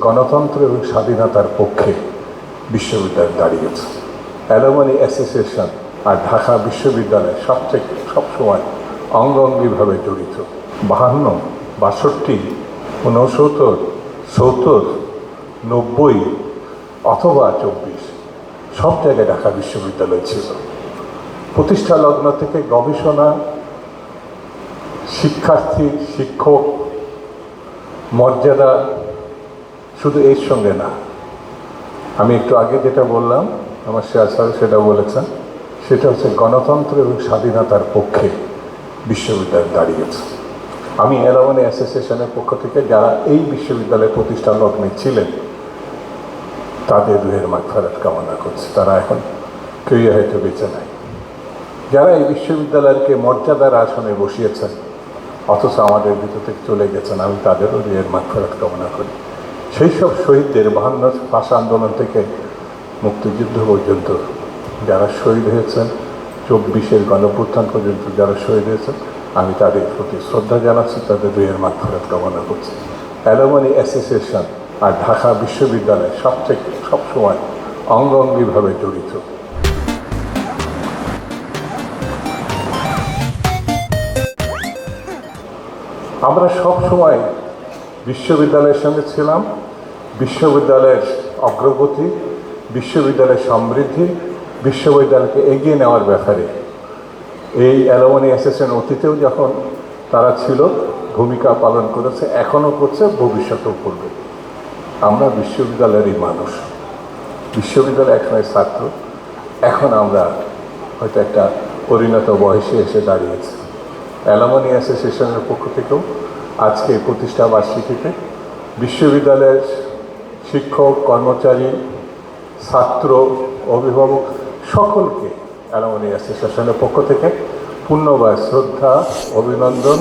গণতন্ত্র এবং স্বাধীনতার পক্ষে বিশ্ববিদ্যালয় দাঁড়িয়েছে। অ্যালুমিনি অ্যাসোসিয়েশন আর ঢাকা বিশ্ববিদ্যালয় সবসময় অঙ্গাঙ্গিভাবে জড়িত। 52, 62, 69, 70, 90 অথবা 24 সব জায়গায় ঢাকা বিশ্ববিদ্যালয় ছিল। প্রতিষ্ঠা লগ্ন থেকে গবেষণা, শিক্ষার্থী, শিক্ষক, মর্যাদা শুধু এর সঙ্গে না, আমি একটু আগে যেটা বললাম, আমার শেয়ার সেটা বলেছেন, সেটা হচ্ছে গণতন্ত্র এবং স্বাধীনতার পক্ষে বিশ্ববিদ্যালয় দাঁড়িয়েছে। আমি অ্যালুমিনি অ্যাসোসিয়েশনের পক্ষ থেকে যারা এই বিশ্ববিদ্যালয়ের প্রতিষ্ঠা লগ্নে ছিলেন তাদের রুহের মাগফিরাত কামনা করছি। তারা এখন কেউই হয়তো বেঁচে নাই। যারা এই বিশ্ববিদ্যালয়কে মর্যাদার আসনে বসিয়েছেন অথচ আমাদের ভিতর থেকে চলে গেছেন, আমি তাদেরও রুহের মাগফিরাত কামনা করি। সেই সব শহীদদের 52 ভাষা আন্দোলন থেকে মুক্তিযুদ্ধ পর্যন্ত যারা শহীদ হয়েছেন, 24-এর গণঅভ্যুত্থান পর্যন্ত যারা শহীদ হয়েছেন, আমি তাদের প্রতি শ্রদ্ধা জানাচ্ছি, তাদের রুহের মাগফিরাত কামনা করছি। অ্যালুমিনি অ্যাসোসিয়েশন আর ঢাকা বিশ্ববিদ্যালয় সবসময় অঙ্গাঙ্গিভাবে জড়িত। আমরা সবসময় বিশ্ববিদ্যালয়ের সঙ্গে ছিলাম। বিশ্ববিদ্যালয়ের অগ্রগতি, বিশ্ববিদ্যালয়ের সমৃদ্ধি, বিশ্ববিদ্যালয়কে এগিয়ে নেওয়ার ব্যাপারে এই অ্যালুমিনি অ্যাসোসিয়েশন অতীতেও যখন তারা ছিল ভূমিকা পালন করেছে, এখনও করছে, ভবিষ্যতেও করবে। আমরা বিশ্ববিদ্যালয়েরই মানুষ, বিশ্ববিদ্যালয় একসময় ছাত্র, এখন আমরা হয়তো একটা পরিণত বয়সে এসে দাঁড়িয়েছি। অ্যালুমিনি অ্যাসোসিয়েশনের পক্ষ থেকেও আজকে প্রতিষ্ঠা বার্ষিকীতে বিশ্ববিদ্যালয়ের শিক্ষক, কর্মচারী, ছাত্র, অভিভাবক সকলকে অ্যালুমিনি অ্যাসোসিয়েশনের পক্ষ থেকে পূর্ণবার শ্রদ্ধা, অভিনন্দন